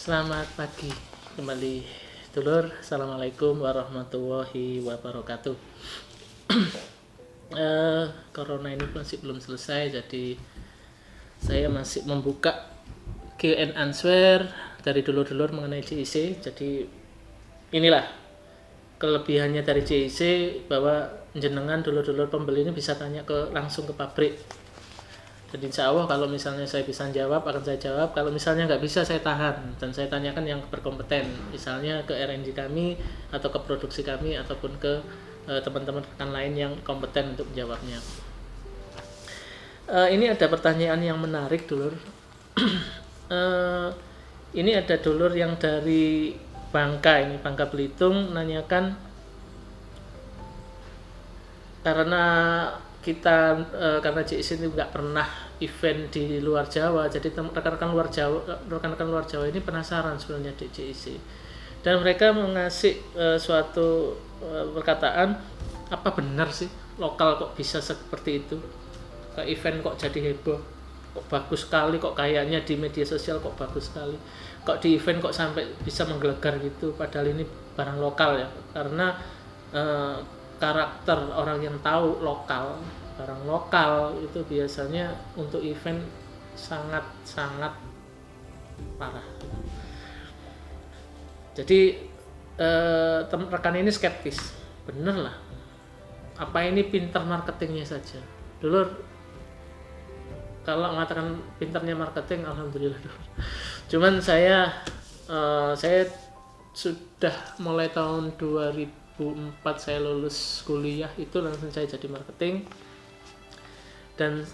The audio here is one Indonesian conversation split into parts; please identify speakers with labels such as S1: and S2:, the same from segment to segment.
S1: Selamat pagi kembali dulur. Assalamualaikum warahmatullahi wabarakatuh. Corona ini masih belum selesai, jadi saya masih membuka Q&A answer dari dulur-dulur mengenai JIC. Jadi inilah kelebihannya dari JIC, bahwa jenengan dulur-dulur pembeli ini bisa tanya langsung ke pabrik. Jadi insya Allah kalau misalnya saya bisa jawab, akan saya jawab. Kalau misalnya nggak bisa, saya tahan dan saya tanyakan yang berkompeten, misalnya ke R&D kami atau ke produksi kami ataupun ke teman-teman rekan lain yang kompeten untuk menjawabnya. Ini ada pertanyaan yang menarik, dulur. Ini ada dulur yang dari Bangka Belitung, nanyakan karena JIC ini nggak pernah event di luar Jawa, jadi rekan-rekan luar Jawa ini penasaran sebenarnya di JIC, dan mereka mengasih suatu perkataan, apa benar sih lokal kok bisa seperti itu, ke event kok jadi heboh, kok bagus sekali, kok kayaknya di media sosial kok bagus sekali, kok di event kok sampai bisa menggelegar gitu, padahal ini barang lokal ya, karena karakter orang yang tahu barang lokal itu biasanya untuk event sangat parah. Jadi rekan ini skeptis, bener lah, apa ini pinter marketingnya saja. Dulur, kalau mengatakan pinternya marketing, alhamdulillah dulur. Cuman saya sudah mulai tahun 2004 saya lulus kuliah itu langsung saya jadi marketing, dan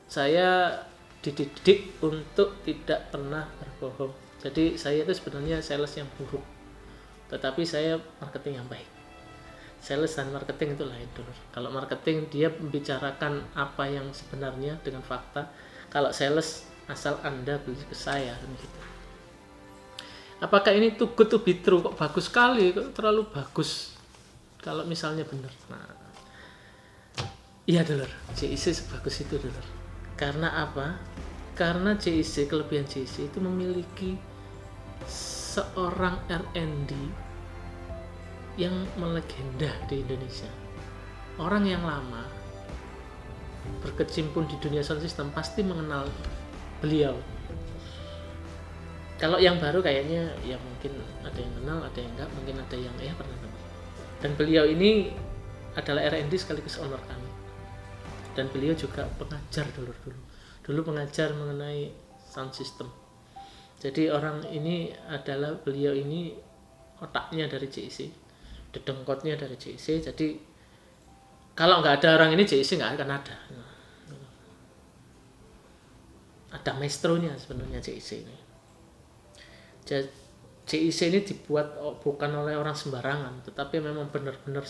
S1: saya dididik untuk tidak pernah berbohong. Jadi saya itu sebenarnya sales yang buruk, tetapi saya marketing yang baik. Sales dan marketing itu lain dulu. Kalau marketing dia membicarakan apa yang sebenarnya dengan fakta. Kalau sales asal Anda beli ke saya gitu. Apakah ini too good to be true? Kok bagus sekali, kok terlalu bagus kalau misalnya benar. Nah, iya dulur, JIC sebagus itu dulur. Karena apa? Karena JIC, kelebihan JIC itu memiliki seorang R&D yang melegenda di Indonesia. Orang yang lama berkecimpung di dunia sound system pasti mengenal beliau. Kalau yang baru kayaknya ya mungkin ada yang kenal, ada yang enggak, mungkin ada yang pernah kenal. Dan beliau ini adalah R&D sekaligus owner kami. Dan beliau juga pengajar dulu pengajar mengenai sound system. Jadi beliau ini otaknya dari JIC, dedengkotnya dari JIC. Jadi kalau nggak ada orang ini, JIC nggak akan ada. Ada maestronya sebenarnya JIC ini. JIC ini dibuat bukan oleh orang sembarangan, tetapi memang benar-benar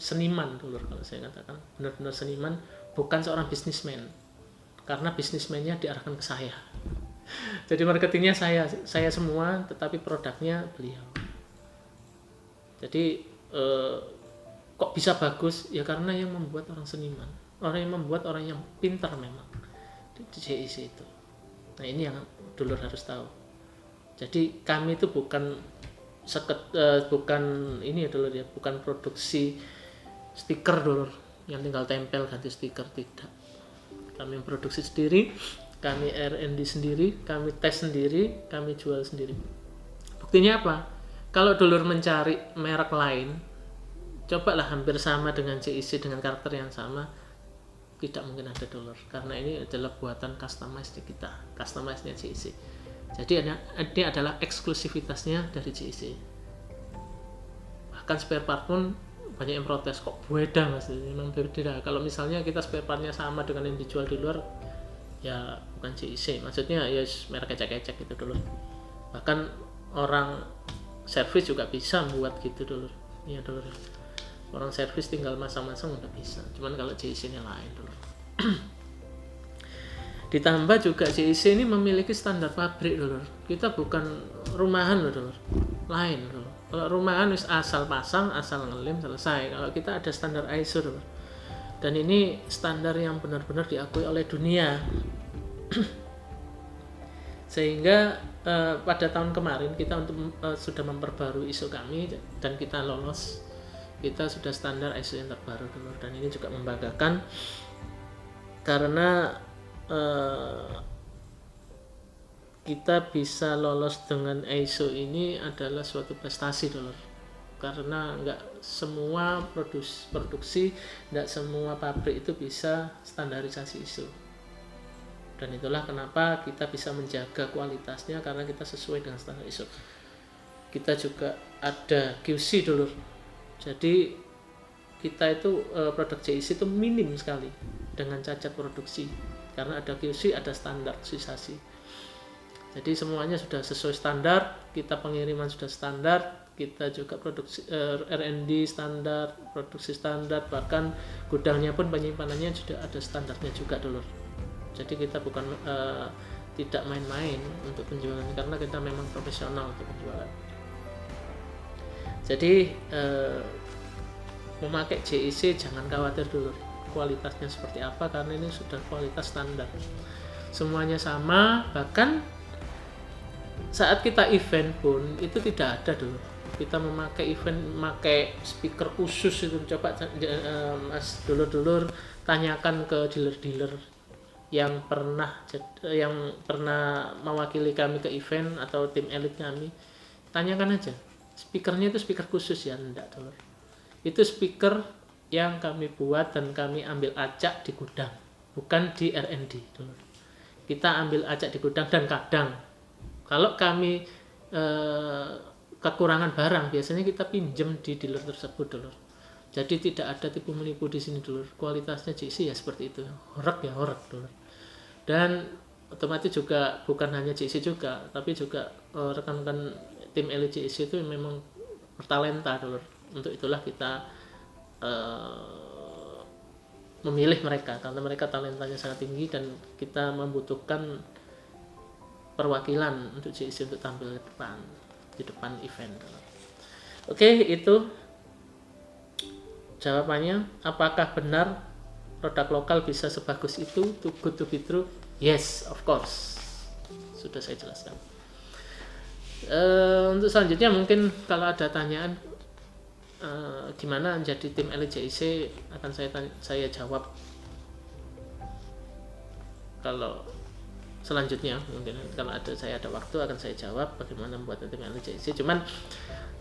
S1: seniman dulu. Kalau saya katakan benar-benar seniman, bukan seorang bisnismen, karena bisnismennya diarahkan ke saya. Jadi marketingnya saya semua, tetapi produknya beliau. Jadi kok bisa bagus ya, karena yang membuat orang seniman, orang yang membuat orang yang pintar memang di JIC itu. Nah, ini yang dulur harus tahu. Jadi kami itu bukan ini dulur ya, bukan produksi stiker dulur yang tinggal tempel ganti stiker, tidak. Kami produksi sendiri, kami R&D sendiri, kami tes sendiri, kami jual sendiri. Buktinya apa? Kalau dulur mencari merek lain, cobalah hampir sama dengan JIC, dengan karakter yang sama, tidak mungkin ada dulur, karena ini adalah buatan customize kita, customize-nya JIC. Jadi ini adalah eksklusivitasnya dari JIC. Bahkan spare part pun banyak yang protes, kok beda mas, memang beda. Kalau misalnya kita spare partnya sama dengan yang dijual di luar, ya bukan JIC, maksudnya ya merek ecek-ecek gitu dulu. Bahkan orang servis juga bisa buat gitu dulu. Iya dulu. Orang servis tinggal masang-masang udah bisa. Cuman kalau JIC ini lain dulu. Ditambah juga JIC ini memiliki standar pabrik dulu. Kita bukan rumahan loh dulu. Lain dulu. Kalau rumahan asal pasang, asal ngelem, selesai. Kalau kita ada standar ISO dulu. Dan ini standar yang benar-benar diakui oleh dunia. Sehingga pada tahun kemarin kita sudah memperbarui ISO kami dan kita lolos. Kita sudah standar ISO yang terbaru dulu, dan ini juga membanggakan karena kita bisa lolos dengan ISO ini adalah suatu prestasi dulu, karena nggak semua produksi, nggak semua pabrik itu bisa standarisasi ISO, dan itulah kenapa kita bisa menjaga kualitasnya karena kita sesuai dengan standar ISO. Kita juga ada QC dulu, jadi kita itu produk JIC itu minim sekali dengan cacat produksi karena ada QC, ada standarisasi. Jadi semuanya sudah sesuai standar, kita pengiriman sudah standar, kita juga produksi R&D standar, produksi standar, bahkan gudangnya pun penyimpanannya sudah ada standarnya juga dulu. Jadi kita bukan tidak main-main untuk penjualan karena kita memang profesional untuk penjualan. Jadi memakai JIC jangan khawatir dulu kualitasnya seperti apa, karena ini sudah kualitas standar. Semuanya sama, bahkan saat kita event pun itu tidak ada dulu. Kita memakai speaker khusus itu. Coba mas dulur-dulur tanyakan ke dealer-dealer yang pernah mewakili kami ke event atau tim elit kami. Tanyakan aja. Speakernya itu speaker khusus ya, enggak dulur. Itu speaker yang kami buat dan kami ambil acak di gudang, bukan di R&D dulur. Kita ambil acak di gudang, dan kadang kalau kami kekurangan barang, biasanya kita pinjam di dealer tersebut dulur. Jadi tidak ada tipu menipu di sini dulur. Kualitasnya JIC ya seperti itu. Horek ya horek dulur. Dan otomatis juga bukan hanya JIC juga, tapi juga rekan-rekan tim elit JIC itu memang bertalenta dulur. Untuk itulah kita memilih mereka karena mereka talentanya sangat tinggi, dan kita membutuhkan perwakilan untuk JIC untuk tampil di depan event. Oke, itu jawabannya. Apakah benar produk lokal bisa sebagus itu? Too good to be true? Yes, of course. Sudah saya jelaskan. Untuk selanjutnya mungkin kalau ada tanyaan gimana menjadi tim elit JIC, akan saya jawab kalau selanjutnya. Mungkin kalau saya ada waktu akan saya jawab bagaimana membuat tim elit JIC. Cuman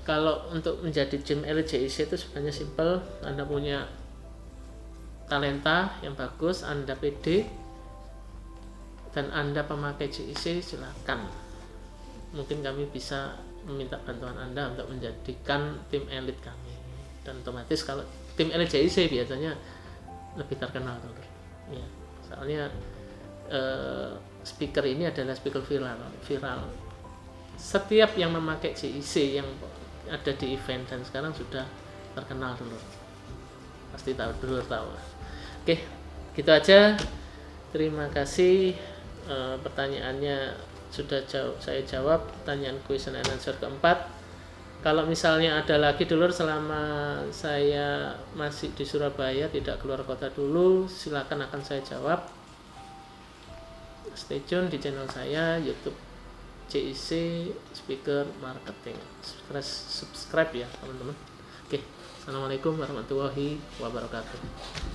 S1: kalau untuk menjadi tim elit JIC itu sebenarnya simple. Anda punya talenta yang bagus, Anda pede, dan Anda pemakai JIC, silakan. Mungkin kami bisa meminta bantuan Anda untuk menjadikan tim elit kami. Dan otomatis kalau tim elit JIC biasanya lebih terkenal dulu. Ya, soalnya speaker ini adalah speaker viral. Setiap yang memakai JIC yang ada di event dan sekarang sudah terkenal dulu. Pasti tahu. Oke, gitu aja. Terima kasih. Pertanyaannya sudah saya jawab. Pertanyaan question and answer keempat. Kalau misalnya ada lagi dulur selama saya masih di Surabaya, tidak keluar kota dulu, silakan akan saya jawab. Stay tune di channel saya YouTube JIC Speaker Marketing. Subscribe ya teman-teman. Oke, assalamualaikum warahmatullahi wabarakatuh.